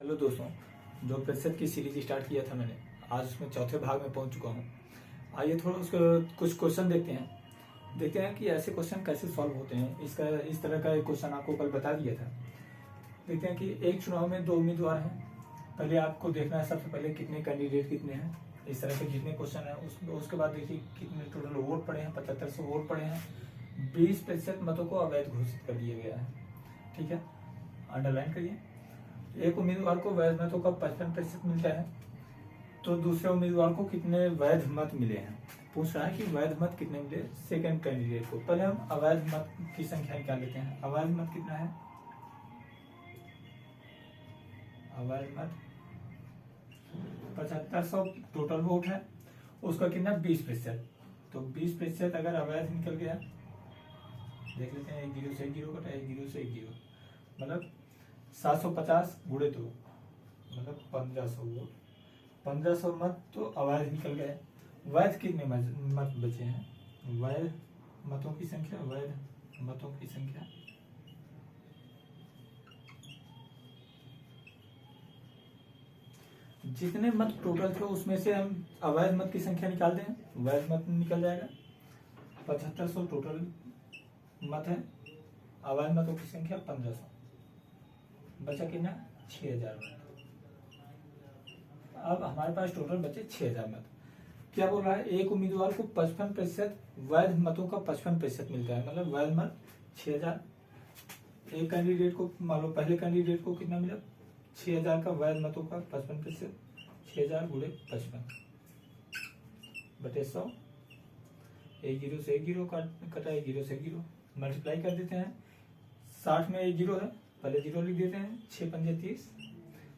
Hello दोस्तों, जो प्रतिशत की सीरीज स्टार्ट किया था मैंने, आज उसमें चौथे भाग में पहुंच चुका हूं। आइए थोड़ा उसका कुछ क्वेश्चन देखते हैं कि ऐसे क्वेश्चन कैसे सॉल्व होते हैं। इस तरह का एक क्वेश्चन आपको कल बता दिया था। देखते हैं कि एक चुनाव में दो उम्मीदवार हैं। पहले आपको देखना है सबसे पहले कितने कैंडिडेट कितने हैं। इस तरह के जितने क्वेश्चन है उसके बाद देखिए कितने टोटल वोट पड़े हैं। 7500 वोट पड़े हैं। 20% मतों को अवैध घोषित कर दिया गया है। ठीक है, अंडरलाइन करिए। एक उम्मीदवार को वैध मतों का 55% मिलता है, तो दूसरे उम्मीदवार को कितने वैध मत मिले हैं। पूछ रहा है कि वैध मत कितने मिले सेकंड कैंडिडेट को। पहले हम अवैध मत की संख्या निकाल लेते हैं। अवैध मत कितना है? अवैध मत 7500 टोटल वोट है, उसका कितना 20%। तो 20% अगर अवैध निकल गया, देख लेते हैं। 1 0 से 1 0 कटा, 1 0 से 1 0, मतलब 750 गुणे 2, मतलब 1500 वोट। 1500 मत तो अवैध निकल गए। वैध कितने मत बचे हैं? वैध मतों की संख्या, वैध मतों की संख्या जितने मत टोटल थे उसमें से हम अवैध मत की संख्या निकाल दें, वैध मत निकल जाएगा। 7500 टोटल मत है, अवैध मतों की संख्या 1500, बचा कितना? 6000 मत। अब हमारे पास टोटल बचे 6000 मत। क्या बोल रहा है? एक उम्मीदवार को 55% वैध मतों का 55% मिलता है, मतलब वैध मत 6000। एक कैंडिडेट को मान लो, पहले कैंडिडेट को कितना मिला? 6000 का वैध मतों का 55%, 6000 गुणे 55 बटे 100। 1 0 से 1 0 कटा, 1 0 से 1 0 मल्टीप्लाई कर देते हैं। 60 में 1 0 है, पहले 0 लिख देते हैं। 6 पंजे 30,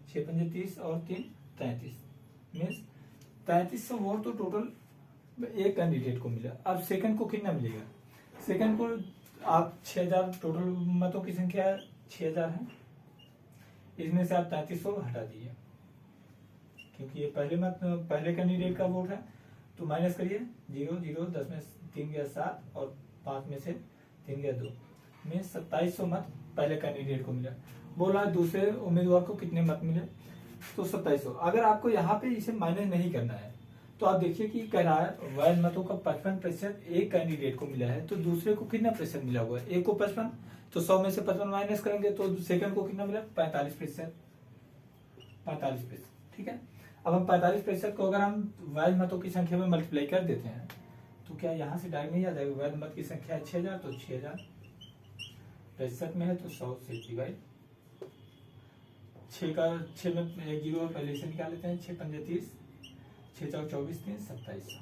6 पंजे 30 और 3 33, मीन्स 3300 वोट तो टोटल एक कैंडिडेट को मिला। अब सेकंड को कितना मिलेगा? सेकंड को आप 6000 टोटल मतों की संख्या 6000 है, इसमें से आप 3300 हटा दीजिए, क्योंकि ये पहले कैंडिडेट का वोट है। तो माइनस करिए। 0 0, 10 में 3 गया 7 और 5 में से 3 गया 2, मीन्स 2700 मत पहले कैंडिडेट को मिला। बोला दूसरे उम्मीदवार को कितने मत मिले, तो 2700। अगर आपको यहाँ पे इसे माइनस नहीं करना है तो आप देखिए कि कह रहा है वैध मतों का 55% एक कैंडिडेट को मिला है, तो दूसरे को कितना प्रतिशत मिला हुआ है? एक को 55, तो 100 में से 55 माइनस करेंगे तो सेकंड को कितना मिला? 45%। 45%, ठीक है। अब हम 45% को अगर हम वैध मतों की संख्या में मल्टीप्लाई कर देते हैं तो क्या यहाँ से डायरेक्ट नहीं आ जाएगा? वैध मत की संख्या है 6000, तो 6000 प्रतिशत में है तो 100 से डिवाइड। 6 में 1 0 पहले से निकाल लेते हैं। 6 पंजे 30, 6 4 24, 3 2700।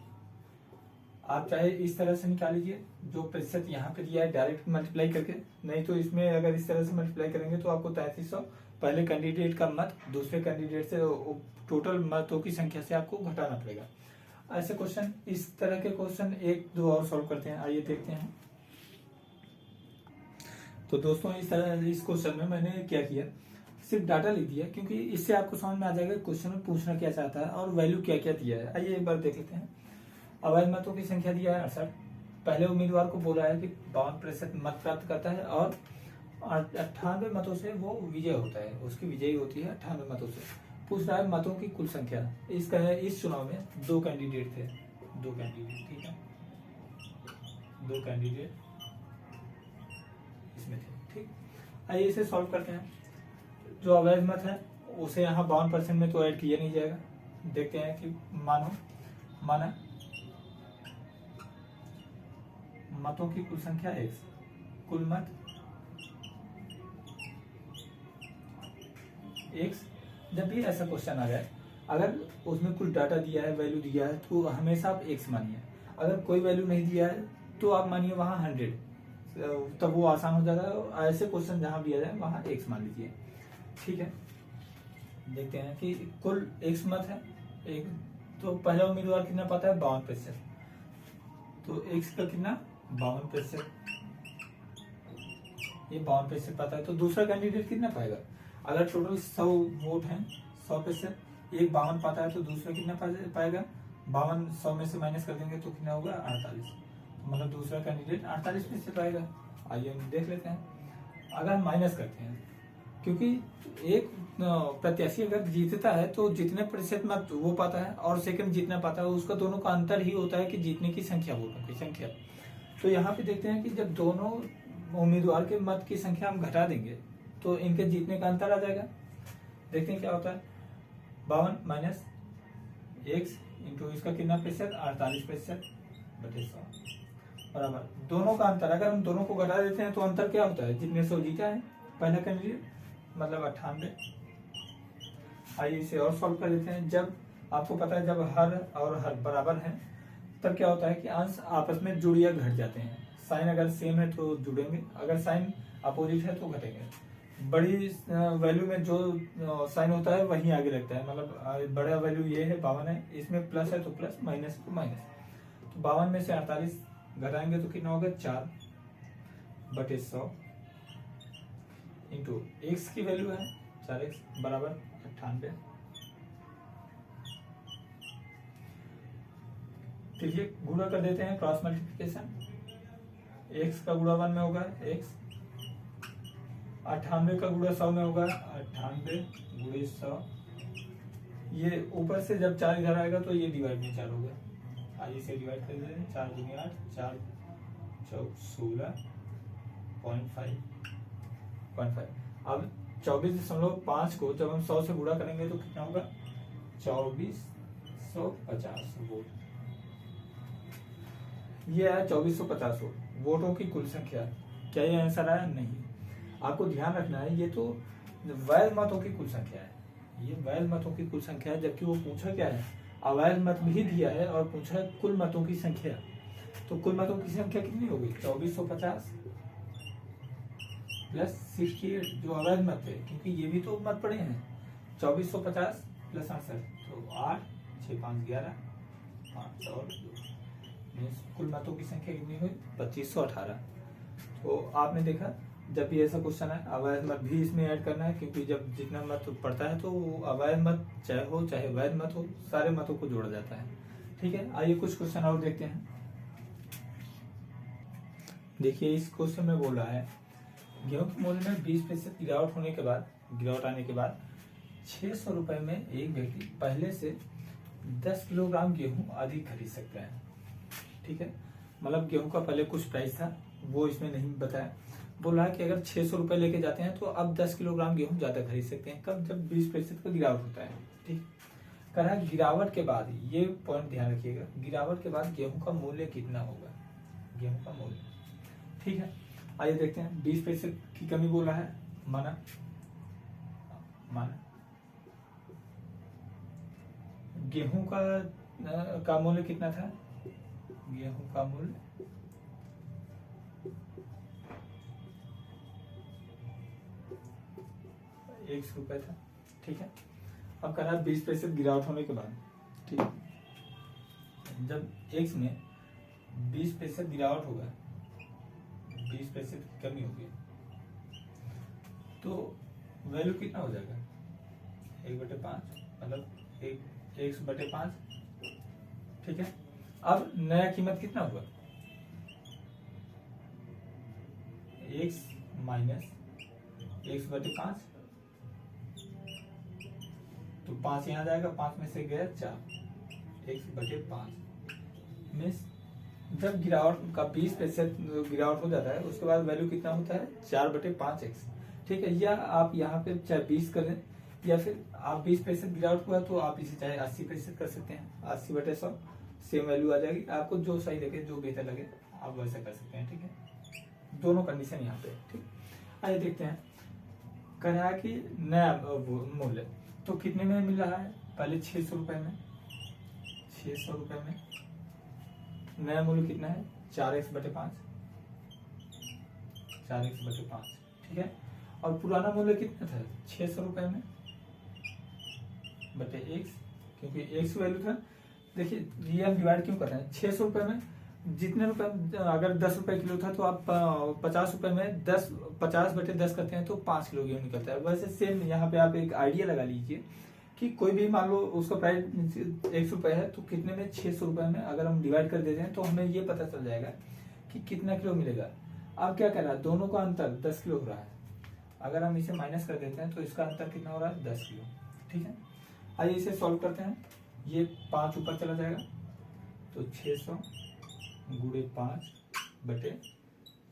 आप चाहे इस तरह से निकाल लीजिए, जो प्रतिशत यहाँ पे दिया है डायरेक्ट मल्टीप्लाई करके, नहीं तो इसमें अगर इस तरह से मल्टीप्लाई करेंगे तो आपको 3300 पहले कैंडिडेट का मत दूसरे कैंडिडेट से टोटल मतों की संख्या से आपको घटाना पड़ेगा। ऐसे क्वेश्चन, इस तरह के क्वेश्चन 1 2 और सॉल्व करते हैं। आइए देखते हैं। तो दोस्तों इस क्वेश्चन में मैंने क्या किया, सिर्फ डाटा लिख दिया, क्योंकि इससे आपको समझ में आ जाएगा क्वेश्चन में पूछना क्या चाहता है और वैल्यू क्या क्या दिया है। आइए एक बार देख लेते हैं। अवैध मतों की संख्या दिया है 68। पहले उम्मीदवार को बोला है कि 52% मत प्राप्त करता है और 98 मतों से वो विजय होता है, उसकी विजयी होती है 98 मतों से। पूछ रहा है मतों की कुल संख्या। इस चुनाव में 2 कैंडिडेट थे, 2 कैंडिडेट, ठीक है, 2 कैंडिडेट इसमें थे, ठीक। आइए इसे सॉल्व करते हैं। जो अवैध मत है उसे यहाँ 52% में तो ऐड किया नहीं जाएगा। देखते हैं कि माना मतों की कुल संख्या x, कुल मत x। जब भी ऐसा क्वेश्चन आ जाए, अगर उसमें कुछ डाटा दिया है, वैल्यू दिया है, तो हमेशा आप x मानिए। अगर कोई वैल्यू नहीं दिया है तो आप मानिए वहां 100, तब वो आसान हो जाएगा। ऐसे क्वेश्चन जहां दिया जाए वहां x मान लीजिए, ठीक है। देखते हैं कि कुल x मत है एक, तो पहला उम्मीदवार कितना पाता है? 52%, तो x का कितना? 52%, ये 52% पाता है। तो दूसरा कैंडिडेट कितना पाएगा? अगर टोटल 100 वोट हैं, 100%, एक 52 पाता है, तो दूसरा कितना पाएगा? 52 100 में से माइनस कर देंगे तो कितना होगा? 48, तो मतलब दूसरा कैंडिडेट 48% पाएगा। आइए हम देख लेते हैं। अगर माइनस करते हैं, क्योंकि एक प्रत्याशी अगर जीतता है तो जितने प्रतिशत मत वो पाता है और सेकंड जितना पाता है उसका दोनों का अंतर ही होता है कि जीतने की संख्या, वोटों की संख्या। तो यहाँ पे देखते हैं कि जब दोनों उम्मीदवार के मत की संख्या हम घटा देंगे तो इनके जीतने का अंतर आ जाएगा। देखते हैं क्या होता है। 52 माइनस x इंटू इसका कितना प्रतिशत, 48% बटे 100 बराबर दोनों का अंतर। अगर हम दोनों को घटा देते हैं तो अंतर क्या होता है, जितने 100 जीता है पहला कैंडिडेट, मतलब 98। आइए इसे और सॉल्व कर देते हैं। जब आपको पता है जब हर और हर बराबर हैं तब क्या होता है कि अंश आपस में जुड़ या घट जाते हैं। साइन अगर सेम है तो जुड़ेंगे, अगर साइन अपोजिट है तो घटेंगे। बड़ी वैल्यू में जो साइन होता है वही आगे लगता है, मतलब बड़ा वैल्यू ये है 52 है, इसमें प्लस है तो प्लस, माइनस तो माइनस। तो 52 में से 48 घटाएंगे तो कितना होगा, 4 बटे 100 इंटू एक्स की वैल्यू है 4x बराबर 98। चलिए गुणा कर देते हैं, क्रॉस मल्टीप्लिकेशन। x का गुणा 1 में होगा x, 98 का गुणा 100 में होगा 98 गुणे 100। ये ऊपर से जब 4 इधर आएगा तो ये डिवाइड में 4 होगा। आइए इसे डिवाइड कर देते हैं, 4 दूनी 8, 4 चौक 16.5। अब 24.5 को जब हम 100 से गुणा करेंगे तो कितना होगा, 2450 वोट। ये है 2450 वोट, वोटों की कुल संख्या। क्या ये आंसर आया? नहीं। आपको ध्यान रखना है ये तो वैध मतों की कुल संख्या है, ये वैध मतों की कुल संख्या है, जबकि वो पूछा क्या है, अवैध मत भी दिया है और पूछा है कुल मतों की संख्या। तो कुल मतों की संख्या कितनी होगी, 2450 प्लस 68 जो अवैध मत है, क्योंकि ये भी तो मत पड़े हैं। 2450 प्लस 68 तो 8 6 5 11 5 और 2, कुल मतों की संख्या कितनी हुई, 2518। तो आपने देखा जब भी ऐसा क्वेश्चन है अवैध मत भी इसमें ऐड करना है, क्योंकि जब जितना मत पड़ता है तो अवैध मत चाहे हो चाहे वैध मत हो, सारे मतों को जोड़ा जाता है। ठीक है, आइए कुछ क्वेश्चन और देखते हैं। देखिए इस क्वेश्चन में बोला है गेहूं के मूल्य में 20% गिरावट होने के बाद, गिरावट आने के बाद 600 रुपए में एक व्यक्ति पहले से 10 किलोग्राम गेहूं अधिक खरीद सकता है। ठीक है, मतलब गेहूं का पहले कुछ प्राइस था वो इसमें नहीं बताया। बोला है कि अगर 600 रुपए लेके जाते हैं तो अब 10 किलोग्राम गेहूं ज्यादा खरीद सकते हैं। कब, जब 20% का गिरावट होता है। ठीक, कह रहा है गिरावट के बाद, ये पॉइंट ध्यान रखिएगा, गिरावट के बाद गेहूं का मूल्य कितना होगा, गेहूं का मूल्य। ठीक है, आइए देखते हैं। 20% की कमी बोला है, माना गेहूं का मूल्य कितना था, गेहूं का मूल्य 100 रुपए था। ठीक है, अब कह रहा है 20% गिरावट होने के बाद। ठीक है, जब x में 20% गिरावट होगा, 20% की कमी होगी तो वैल्यू कितना हो जाएगा, 1/5, मतलब 1/5। ठीक है, अब नया कीमत कितना होगा, x माइनस 1/5, तो 5 यहाँ जाएगा, 5 में से गया 4, 1/5 मीन्स जब गिरावट का 20% गिरावट हो जाता है उसके बाद वैल्यू कितना होता है, 4/5x। ठीक है, या आप यहाँ पे चाहे 20 करें या फिर आप 20% गिरावट हुआ तो आप इसे चाहे 80% कर सकते हैं, 80/100 सेम वैल्यू आ जाएगी। आपको जो सही लगे, जो बेहतर लगे आप वैसा कर सकते हैं। ठीक है, दोनों कंडीशन यहाँ पे। ठीक, आइए देखते हैं। कह रहा है कि नया मूल्य तो कितने में मिल रहा है, पहले 600 रुपए में, 600 रुपए में नया मूल्य कितना है, 4x/5, 4x/5। ठीक है, और पुराना मूल्य कितना था, 600 रुपए में बटे x, क्योंकि x वैल्यू था। देखिए ये हम डिवाइड क्यों कर रहे हैं, 600 रुपए में जितने रुपए, अगर 10 रुपए किलो था तो आप 50 रुपए में 50/10 करते हैं तो 5 किलो गेहूं निकलता है। वैसे सेम यहाँ पे आप एक आइडिया लगा लीजिए कि कोई भी मान लो उसका प्राइस 100 रुपए है तो कितने में, 600 रुपए में अगर हम डिवाइड कर देते हैं तो हमें ये पता चल जाएगा कि कितना किलो मिलेगा। अब क्या कर रहा है, दोनों का अंतर 10 किलो हो रहा है, अगर हम इसे माइनस कर देते हैं तो इसका अंतर कितना हो रहा है 10 किलो। ठीक है, आइए इसे सॉल्व करते हैं। ये 5 ऊपर चला जाएगा तो 600 गुणे 5 बटे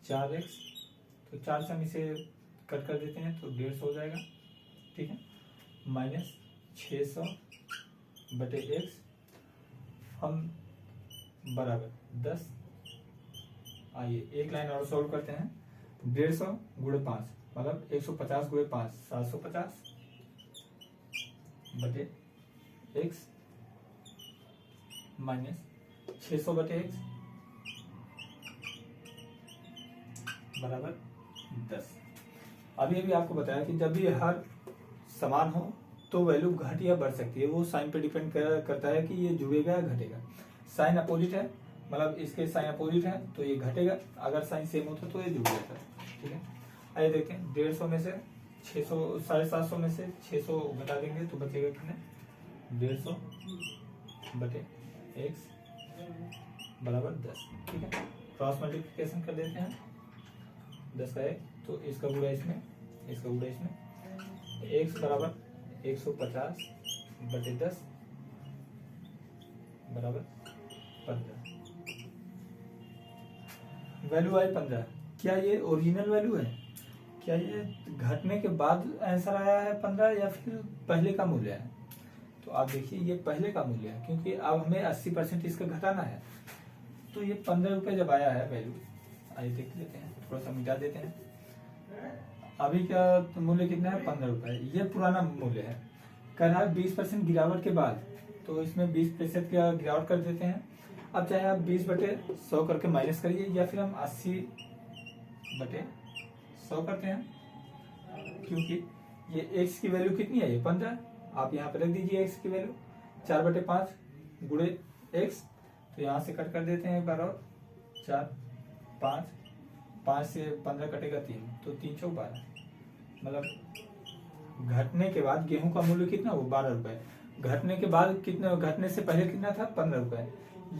4x, तो 4 से हम इसे कट कर देते हैं तो 150 हो जाएगा। ठीक है, माइनस 600 बटे x हम बराबर 10। आइए एक लाइन और सॉल्व करते हैं। 150 गुणे 5 मतलब 150 गुणे 5 750 बटे x माइनस 600 बटे x बराबर 10। अभी आपको बताया कि जब भी हर समान हो तो वैल्यू घट या बढ़ सकती है, वो साइन पे डिपेंड करता है कि ये जुड़ेगा या घटेगा। साइन अपोजिट है, मतलब इसके साइन अपोजिट है तो ये घटेगा, अगर साइन सेम होता तो ये जुड़ जाता है। ठीक है, आइए देखते हैं। 150 में से 600 750 में से 600 घटा देंगे तो बचेगा कितने 150 बटे x बराबर 10। ठीक है, क्रॉस मल्टीप्लिकेशन कर देते हैं। 10 का 1 तो इसका गुणा इसमें, इसका गुणा इसमें, x बराबर 150 बटे 10 बराबर 15। वैल्यू आई 15। क्या ये ओरिजिनल वैल्यू है? क्या ये घटने के बाद आंसर आया है 15 या फिर पहले का मूल्य है? तो आप देखिए ये पहले का मूल्य है, क्योंकि अब हमें 80% इसका घटाना है। तो ये 15 रुपए जब आया है वैल्यू, आइए देख लेते हैं, थोड़ा सा मिटा देते हैं। अभी का मूल्य कितना है 15 रुपए, ये पुराना मूल्य है। कह रहा है 20% गिरावट के बाद, तो इसमें 20% का गिरावट कर देते हैं। अब चाहे आप 20 बटे 100 करके माइनस करिए या फिर हम 80 बटे 100 करते हैं, क्योंकि ये x की वैल्यू कितनी है, ये 15। आप यहाँ पे रख दीजिए x की वैल्यू 4 बटे 5 गुणे x, तो यहाँ से कट कर देते हैं एक बार और 4 5 से 15 कटेगा 3, तो 3 चौक 12। मतलब घटने के बाद गेहूं का मूल्य कितना, वो 12 रुपए। घटने के बाद कितना, घटने से पहले कितना था 15 रुपए।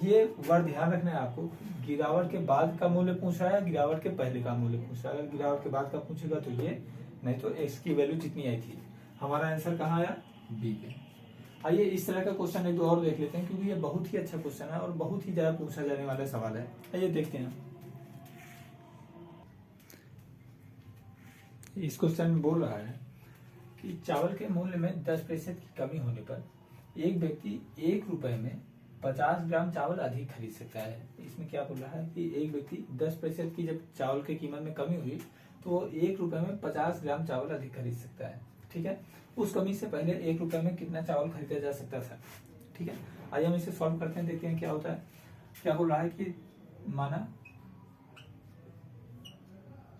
ये वर्ड ध्यान रखना है आपको, गिरावट के बाद का मूल्य पूछ रहा है, गिरावट के पहले का मूल्य पूछ रहा है। अगर गिरावट के बाद का पूछेगा तो ये, नहीं तो x की वैल्यू जितनी आई थी। हमारा आंसर कहाँ आया, बी पे। आइए इस तरह का क्वेश्चन एक दो और देख लेते हैं, क्योंकि ये बहुत ही अच्छा क्वेश्चन है और बहुत ही ज्यादा पूछा जाने वाला सवाल है। आइए देखते हैं। इस क्वेश्चन में बोल रहा है कि चावल के मूल्य में 10% की कमी होने पर एक व्यक्ति 1 रुपए में 50 ग्राम चावल अधिक खरीद सकता है। इसमें क्या बोल रहा है कि एक व्यक्ति 10% की जब चावल की कीमत में कमी हुई तो वो 1 रुपए में 50 ग्राम चावल अधिक खरीद सकता है। ठीक है, उस कमी से पहले 1 रुपए में कितना चावल खरीदा जा सकता था। ठीक है, आइए हम इसे सॉल्व करते हैं, देखते हैं क्या होता है। क्या बोल रहा है कि माना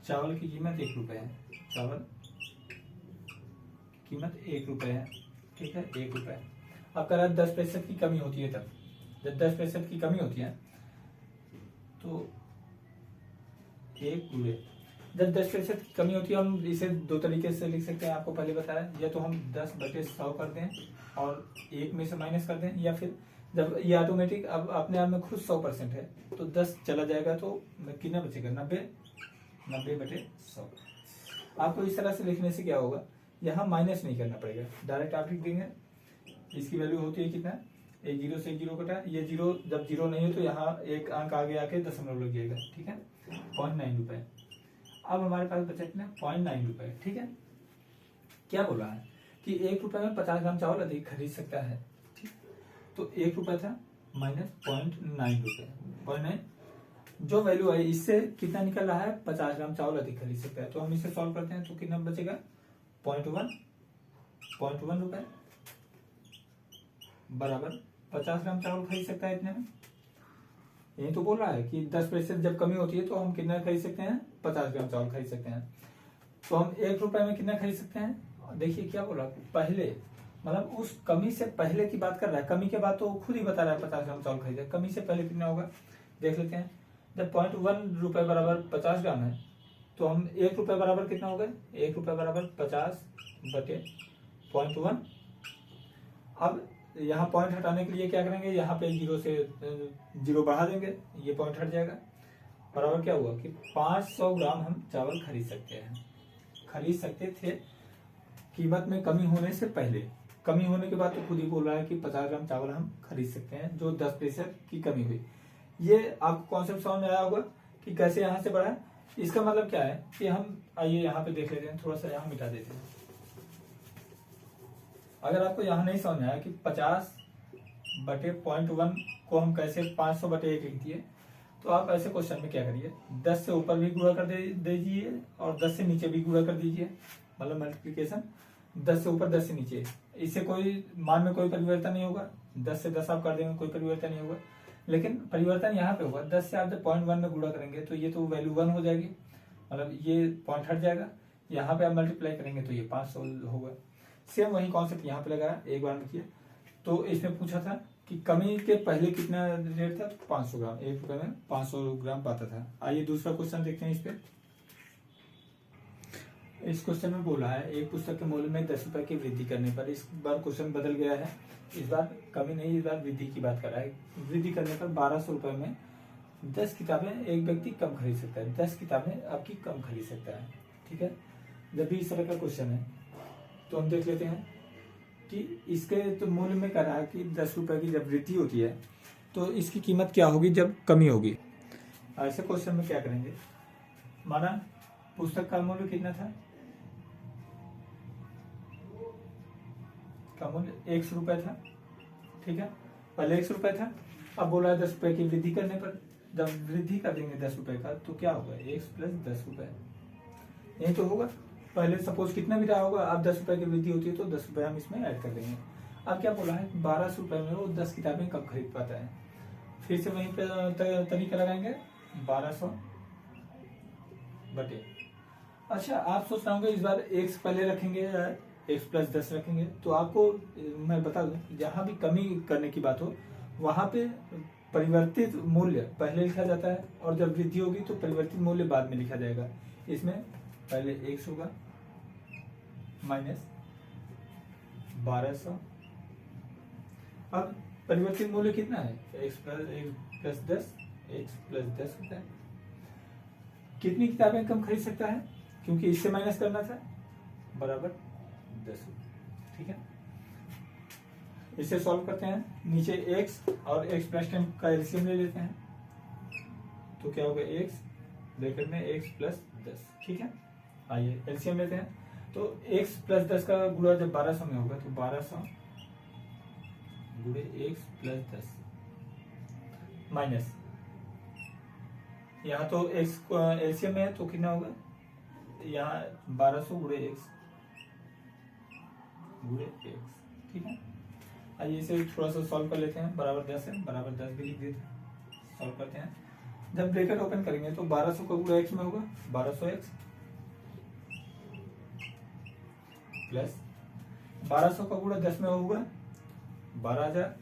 चावल की कीमत 1 रुपए है, चावल कीमत 1 रुपए है। ठीक है, 1 रुपए। अब कह रहा है 10% की कमी होती है, तब जब 10% की कमी होती है तो 1 गुणे, जब 10% की कमी होती है हम इसे 2 तरीके से लिख सकते हैं, आपको पहले बताया। या तो हम 10 बटे 100 कर दें और 1 में से माइनस कर दें, या फिर जब ये ऑटोमेटिक अब अपने आप में खुद 100% है तो 10 चला जाएगा तो कितना बचेगा 90 बटे 100। आपको इस तरह से लिखने से क्या होगा, यहाँ माइनस नहीं करना पड़ेगा, डायरेक्ट आप लिख देंगे। इसकी वैल्यू होती है कितना, एक 0 से 1 0 कटा, ये 0 जब 0 नहीं हो तो यहाँ एक अंक आगे आके दशमलव लग जाएगा। ठीक है, 0.9 रुपए। अब हमारे पास बचा कितना 0.9 रुपए। ठीक है, क्या बोल रहा है कि 1 रुपए में 50 ग्राम चावल अधिक खरीद सकता है। ठीक, तो 1 रुपए था माइनस 0.9 रुपए, 0.9 जो वैल्यू है इससे कितना निकल रहा है 50 ग्राम चावल अधिक खरीद सकता है। तो हम इसे सॉल्व करते हैं तो कितना बचेगा 0.1 रुपए बराबर 50 ग्राम चावल खरीद सकता है इतने में। यही तो बोल रहा है कि 10% जब कमी होती है तो हम कितना खरीद सकते हैं 50 ग्राम चावल खरीद सकते हैं। तो हम 1 रुपए में कितना खरीद सकते हैं, देखिए क्या बोला पहले, मतलब उस कमी से पहले की बात कर रहा है। कमी के बाद तो खुद ही बता रहा है 50 ग्राम चावल खरीदे, कमी से पहले कितना होगा देख लेते हैं। जब 0.1 रुपए बराबर 50 ग्राम है तो हम 1 रुपए बराबर कितना होगा, 1 रुपए बराबर 50 बटे 0.1। अब यहाँ पॉइंट हटाने के लिए क्या करेंगे, यहाँ पे 0 से 0 बढ़ा देंगे, ये पॉइंट हट जाएगा। बराबर क्या हुआ कि 500 ग्राम हम चावल खरीद सकते हैं। खरीद सकते थे कीमत में कमी होने से पहले। कमी होने के बाद तो खुद ही बोल रहा है कि 50 ग्राम चावल हम खरीद सकते हैं जो 10% की कमी हुई। ये आपको कॉन्सेप्ट समझ में आया होगा कि कैसे यहाँ से बढ़ा। इसका मतलब क्या है कि हम आइए यहाँ पे देख लेते हैं, थोड़ा सा यहाँ मिटा देते हैं। अगर आपको यहाँ नहीं समझ में आया कि 50/0.1 को हम कैसे 500/1 लिख दिए, तो आप ऐसे क्वेश्चन में क्या करिए, 10 से ऊपर भी गुणा कर दीजिए और 10 से नीचे भी गुणा कर दीजिए, मतलब मल्टीप्लिकेशन 10 से ऊपर 10 से नीचे। इससे कोई मान में कोई परिवर्तन नहीं होगा, 10 से 10 आप कर देंगे कोई परिवर्तन नहीं होगा, लेकिन परिवर्तन यहाँ पे होगा। 10 से आप जब 0.1 में गुणा करेंगे तो ये तो वैल्यू 1 हो जाएगी, मतलब ये पॉइंट हट जाएगा। यहाँ पे आप मल्टीप्लाई करेंगे तो ये 500 होगा। सेम वही कॉन्सेप्ट यहाँ पे लगाया, एक बार लिखिए। तो इसमें पूछा था कि कमी के पहले कितना रेट था, 500 ग्राम, 1 रुपए में 500 ग्राम पाता था। आइए दूसरा क्वेश्चन देखते हैं। इस पे इस क्वेश्चन में बोला है एक पुस्तक के मूल्य में 10 रुपए की वृद्धि करने पर, इस बार क्वेश्चन बदल गया है, इस बार कमी नहीं, इस बार वृद्धि की बात कर रहा है। वृद्धि करने पर 1200 रुपए में 10 किताबें एक व्यक्ति कम खरीद सकता है, 10 किताबें आपकी कम खरीद सकता है। ठीक है, जब भी इस तरह का क्वेश्चन है तो हम देख लेते हैं कि इसके तो मूल्य में कह रहा है कि 10 रुपए की जब वृद्धि होती है तो इसकी कीमत क्या होगी जब कमी होगी। ऐसे क्वेश्चन में क्या करेंगे, माना पुस्तक का मूल्य कितना था, का मूल्य 100 रुपए था। ठीक है, पहले 100 रुपए था, अब बोला है 10 रुपए की वृद्धि करने पर, जब वृद्धि कर देंगे 10 रुपए का तो क्या होगा, 1 प्लस 10 रुपए, यही तो होगा। पहले सपोज कितना भी रहा होगा, अब 10 रुपए की वृद्धि होती है तो 10 रुपए हम इसमें ऐड कर देंगे। अब क्या बोला है, 1200 रुपए में वो 10 किताबें कब खरीद पाता है। फिर से वहीं पे तरीका लगाएंगे, 1200 बटे। अच्छा, आप सोच रहे होंगे इस बार x पहले रखेंगे, x प्लस 10 रखेंगे, तो आपको मैं बता दूं जहां भी कमी करने की बात हो वहां पे परिवर्तित मूल्य पहले लिखा जाता है और जब वृद्धि होगी तो परिवर्तित मूल्य बाद में लिखा जाएगा। इसमें पहले x होगा माइनस 1200। अब परिवर्तित मूल्य कितना है, x प्लस 10, x प्लस 10 होता है। कितनी किताबें कम खरीद सकता है, क्योंकि इससे माइनस करना था, बराबर 10। ठीक है, इसे सॉल्व करते हैं। नीचे x और x प्लस 10 का एलसीएम ले लेते हैं, तो क्या होगा, x ब्रैकेट में x प्लस 10। ठीक है, आइए एलसीएम लेते हैं। तो x प्लस 10 का गुणा जब 1200 में होगा तो 1200 गुणे x प्लस 10 माइनस, यहाँ तो x एलसीएम में है तो कितना होगा, यहाँ 1200 गुणे x गुणे x। ठीक है, आइए इसे थोड़ा सा सॉल्व कर लेते हैं। बराबर 10 है, बराबर 10 भी लिख देते हैं, सॉल्व करते हैं। जब ब्रैकेट ओपन करेंगे तो 1200 का गुणा x में होगा 1200x प्लस 1200 का गुणा 10 में होगा 12000।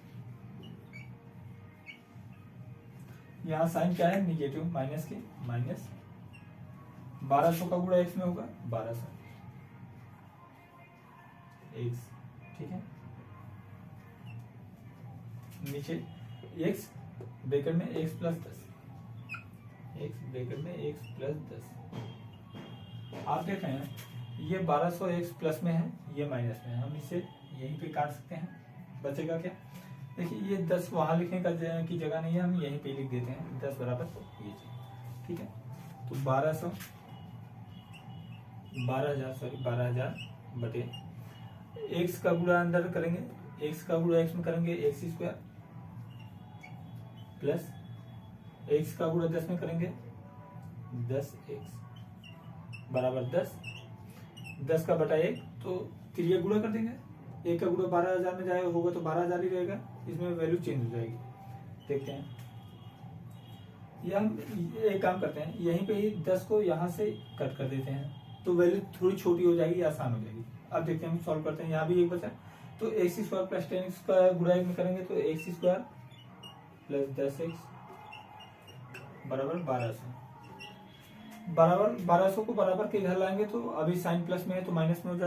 यहाँ साइन क्या है, निगेटिव, माइनस की, माइनस 1200 का गुणा x में होगा 1200 x। ठीक है, नीचे x ब्रैकेट में x प्लस 10, x ब्रैकेट में x प्लस 10। आप देख रहे हैं ये 1200x प्लस में है, ये माइनस में है, हम इसे यहीं पे काट सकते हैं, बचेगा क्या, देखिए ये 10 वहां लिखने की जगह नहीं है, हम यहीं पे लिख देते हैं 10 बराबर ये चीज। ठीक है, तो 12000 बटे x का गुणा अंदर करेंगे, x का गुणा x में करेंगे x स्क्वायर प्लस x का गुणा 10 में करेंगे 10x बराबर 10 का बटा 1, तो त्रिया गुणा कर देंगे, 1 का गुणा 12000 में जाएगा होगा तो 12000 ही रहेगा, इसमें वैल्यू चेंज हो जाएगी। देखते हैं, या हम एक काम करते हैं, यहीं पे ही 10 को यहाँ से कट कर देते हैं तो वैल्यू थोड़ी छोटी हो जाएगी, आसान हो जाएगी। अब देखते हैं, हम सॉल्व करते हैं, यहाँ भी एक बचा, तो x स्क्वायर प्लस 10x का गुणा में करेंगे तो x स्क्वायर प्लस 10x बराबर 1200 को बराबर के इधर लाएंगे तो अभी साइन प्लस में है तो माइनस में हो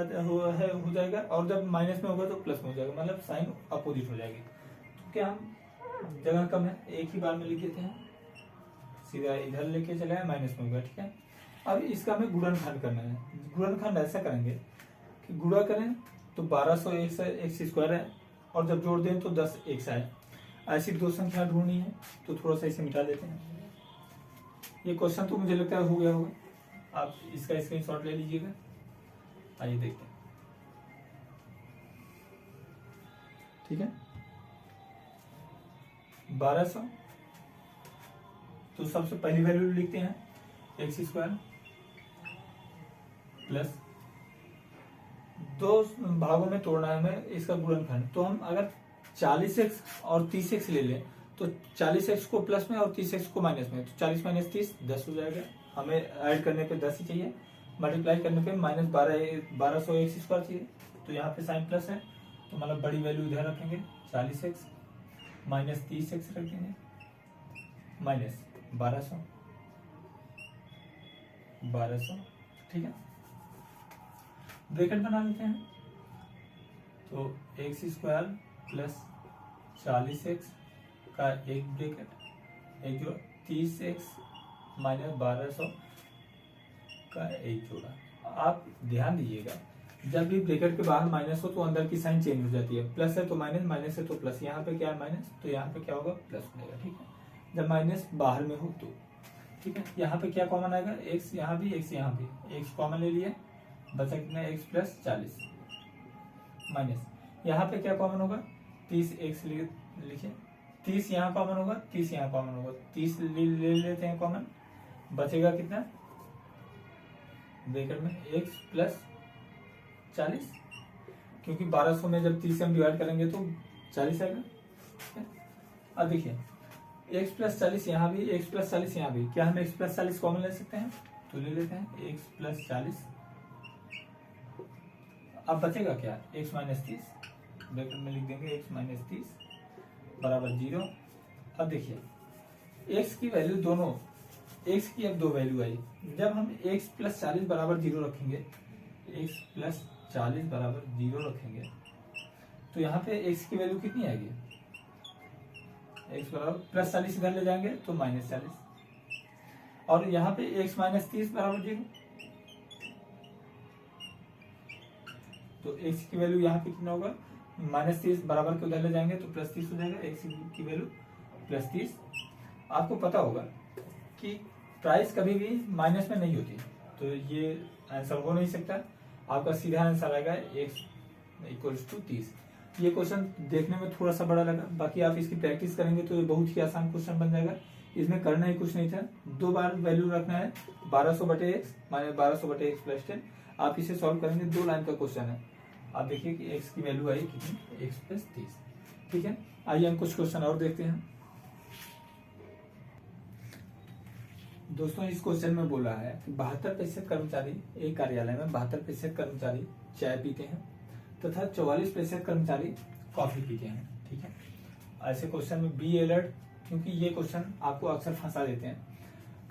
जाएगा, और जब माइनस में होगा तो प्लस में हो जाएगा, मतलब साइन अपोजिट हो जाएगी। तो क्या हम जगह कम है, एक ही बार में लिख देते हैं, सीधा इधर लेके चले आए, माइनस में होगा। ठीक है, अब इसका हमें गुणनखंड करना है। गुणनखंड ऐसा करेंगे कि गुणा करें तो 1200 एक्स स्क्वायर है, और जब जोड़ दें तो 10 एक्स आए। ऐसी दो संख्या ढूंढनी है, तो थोड़ा सा इसे मिटा देते हैं। ये क्वेश्चन तो मुझे लगता है हो गया होगा, आप इसका स्क्रीनशॉट ले लीजिएगा। आइए देखते हैं। ठीक है, 1200, तो सबसे पहली वैल्यू लिखते हैं एक्स स्क्वायर प्लस, दो भागों में तोड़ना है हमें इसका गुणनखंड। तो हम अगर 40x और 30x ले लें तो 40x को प्लस में और 30x को माइनस में, तो 40 माइनस 30 10 हो जाएगा। हमें ऐड करने पे 10 ही चाहिए, मल्टीप्लाई करने पे माइनस 1200 एक्स स्क्वायर चाहिए। तो यहाँ पे साइन प्लस है, तो मतलब बड़ी वैल्यू इधर रखेंगे 40x माइनस 30x रख देंगे माइनस 1200। ठीक है, ब्रैकेट बना लेते हैं। तो एक्स स्क्वायर प्लस 40x का एक ब्रैकेट, एक जोड़ा 30x माइनस 1200 का एक जोड़ा। आप ध्यान दीजिएगा, जब भी ब्रैकेट के बाहर माइनस हो तो अंदर की साइन चेंज हो जाती है। प्लस है तो माइनस, माइनस है तो प्लस। यहाँ पे क्या है माइनस, तो यहाँ पे क्या होगा प्लस हो जाएगा। ठीक है, जब माइनस बाहर में हो तो। ठीक है, यहाँ पे क्या कॉमन आएगा, एक्स यहाँ भी, एक्स यहाँ भी, एक्स कॉमन ले लिया, बचा कितना एक्स प्लस 40 माइनस, यहाँ पे क्या कॉमन होगा 30x लिखे, 30 यहाँ कॉमन होगा, 30 यहाँ कॉमन होगा, 30 ले लेते हैं कॉमन, बचेगा कितना ब्रैकेट में x प्लस 40, क्योंकि 1200 में जब 30 से हम डिवाइड करेंगे तो 40 आएगा। अब देखिए x प्लस 40 यहाँ भी, x प्लस 40 यहाँ भी, क्या हम x प्लस 40 कॉमन ले सकते हैं, तो ले लेते हैं x प्लस 40। अब बचेगा क्या x माइनस 30, ब्रैकेट में लिख देंगे x माइनस 30 बराबर 0। अब देखिए x की वैल्यू दोनों, x की अब दो वैल्यू आई, जब हम x प्लस 40 बराबर 0 रखेंगे, x प्लस 40 बराबर 0 रखेंगे, तो यहाँ पे x की वैल्यू कितनी आएगी, x बराबर प्लस 40 इधर ले जाएंगे तो माइनस 40, और यहाँ पे x माइनस 30 बराबर 0, तो x की वैल्यू यहाँ पे कितना होगा माइनस 30 बराबर के उधर ले जाएंगे तो प्लस 30 हो जाएगा, x की वैल्यू प्लस 30। आपको पता होगा कि प्राइस कभी भी माइनस में नहीं होती, तो ये आंसर हो नहीं सकता। आपका सीधा आंसर आएगा x इक्वल्स टू 30। ये क्वेश्चन देखने में थोड़ा सा बड़ा लगा, बाकी आप इसकी प्रैक्टिस करेंगे तो ये बहुत ही आसान क्वेश्चन बन जाएगा। इसमें करना ही कुछ नहीं था, दो बार वैल्यू रखना है 1200 बटे एक्स माइनस 1200 बटे एक्स प्लस 10। आप इसे सॉल्व करेंगे, 2 लाइन का क्वेश्चन है। आप देखिए कि x की वैल्यू आई कितनी, x प्लस 30। ठीक है, आइए हम कुछ क्वेश्चन और देखते हैं। दोस्तों इस क्वेश्चन में बोला है कि 72% कर्मचारी, एक कार्यालय में 72% कर्मचारी चाय पीते हैं तथा 44% कर्मचारी कॉफी पीते हैं। ठीक है, ऐसे क्वेश्चन में बी अलर्ट, क्योंकि ये क्वेश्चन आपको अक्सर फंसा देते हैं।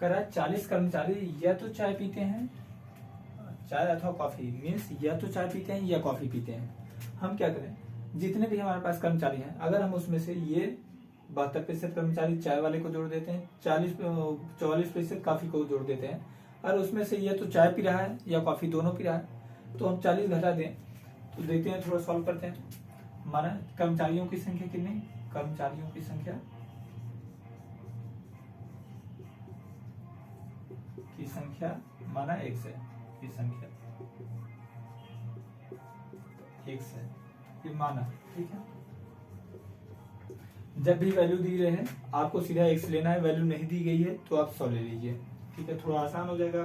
कह रहा है 40 कर्मचारी या तो चाय पीते हैं, चाय अथवा कॉफी, मीन्स या तो चाय पीते हैं या कॉफी पीते हैं। हम क्या करें, जितने भी हमारे पास कर्मचारी हैं, अगर हम उसमें से ये 72% कर्मचारी चाय वाले को जोड़ देते हैं, 44% कॉफी को जोड़ देते हैं, और उसमें से ये तो चाय पी रहा है या कॉफी दोनों पी रहा है, तो हम 40 घटा दें, तो देखते हैं, थोड़ा सॉल्व करते हैं। हमारा कर्मचारियों की संख्या कितनी, कर्मचारियों की संख्या माना x है, की संख्या x है, ये माना। ठीक है, जब भी वैल्यू दी रहे हैं आपको सीधा x लेना है, वैल्यू नहीं दी गई है तो आप 100 ले लीजिए। ठीक है, थोड़ा आसान हो जाएगा।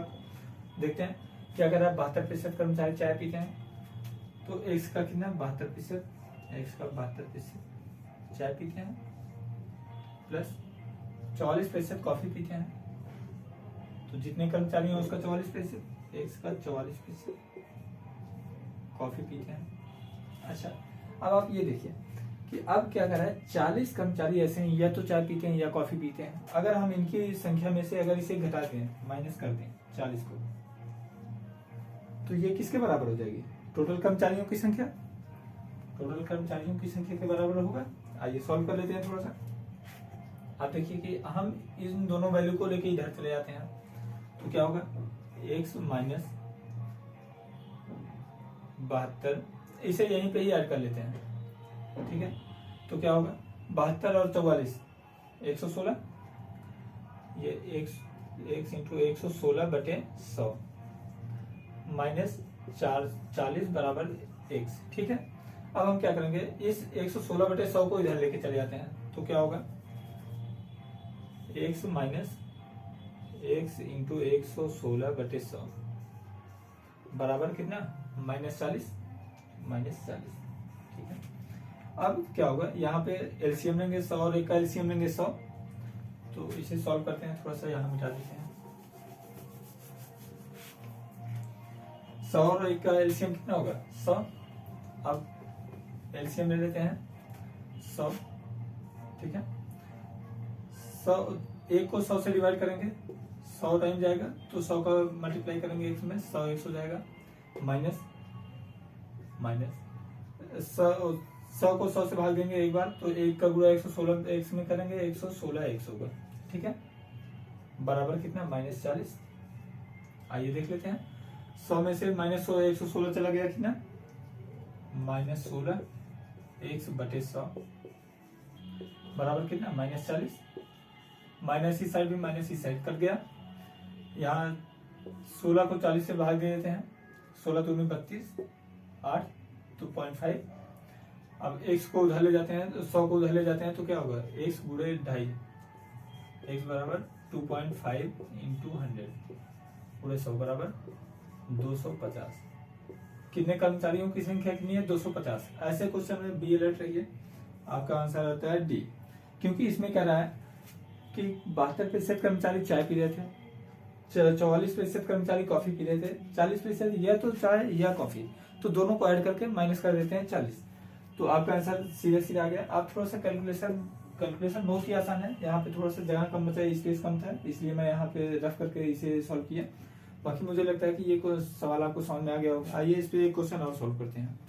देखते हैं क्या कह रहा है, 72% कर्मचारी चाय पीते हैं, तो x का कितना 72%, x का 72% चाय पीते हैं, प्लस 44% कॉफी पीते हैं, तो जितने कर्मचारी हैं उसका 44%, x का 44% कॉफी पीते हैं। अच्छा, अब आप ये देखिए कि अब क्या कर रहा है, 40 कर्मचारी ऐसे हैं या तो चाय पीते हैं या कॉफी पीते हैं। अगर हम इनकी संख्या में से अगर इसे घटा दें, माइनस कर दें 40 को, तो ये किसके बराबर हो जाएगी, टोटल कर्मचारियों की संख्या, टोटल कर्मचारियों की संख्या के बराबर होगा। आइए सॉल्व कर लेते हैं थोड़ा सा। आप देखिए कि हम इन दोनों वैल्यू को लेके इधर चले जाते हैं, तो क्या होगा x माइनस 72, इसे यहीं पे ही ऐड कर लेते हैं, ठीक है। तो क्या होगा 72 और 44 116, ये x इंटू 116 बटे 100 माइनस 40 बराबर x, ठीक है। अब हम क्या करेंगे, इस 116 बटे 100 को इधर लेके चले जाते हैं, तो क्या होगा x माइनस x इंटू 116 बटे 100 बराबर कितना -40, ठीक है। अब क्या होगा, यहाँ पे एलसीएम लेंगे 100 और एक का एलसीएम लेंगे 100, तो इसे सॉल्व करते हैं, थोड़ा सा यहाँ मिटा देते हैं। 100 और एक का एलसीएम कितना होगा 100, अब एलसीएम ले लेते हैं 100, ठीक है। 100 एक को 100 से डिवाइड करेंगे 100 टाइम जाएगा, तो 100 का मल्टीप्लाई करेंगे x में, 100 x हो जाएगा, माइनस 100 को 100 से भाग देंगे एक बार, तो एक का गुणा 116 x में करेंगे, 116 x होगा, ठीक है, बराबर कितना -40। आइए देख लेते हैं, 100 में से -100 116 चला गया कितना, -16 x बटे 100 बराबर कितना -40, माइनस इस साइड भी माइनस इस साइड कट गया। यहाँ 16 को 40 से भाग दे देते हैं, 16 दूनी 32, 8 तो 0.5। अब x को उधर ले जाते हैं, 100 को उधर ले जाते हैं, तो क्या होगा x गुणे 2.5, x बराबर 2.5 इंटू 100 पूरे 100 बराबर 250। कितने कर्मचारियों की संख्या कितनी है 250। ऐसे क्वेश्चन में बी अलर्ट रहिए, आपका आंसर आता है डी, क्योंकि इसमें कह रहा है कि 72% कर्मचारी चाय पी रहे थे, 44% कर्मचारी कॉफी पी रहे थे, 40% या तो चाय या कॉफी, तो दोनों को ऐड करके माइनस कर देते हैं 40, तो आपका आंसर सीधे आ गया। आप थोड़ा सा कैलकुलेशन बहुत ही आसान है, यहाँ पे थोड़ा सा जगह कम बचा है, स्पेस कम था, इसलिए मैं यहाँ पे रफ करके इसे सॉल्व किया। बाकी मुझे लगता है कि ये सवाल आपको समझ में आ गया होगा। आइए इस पे एक क्वेश्चन और सॉल्व करते हैं।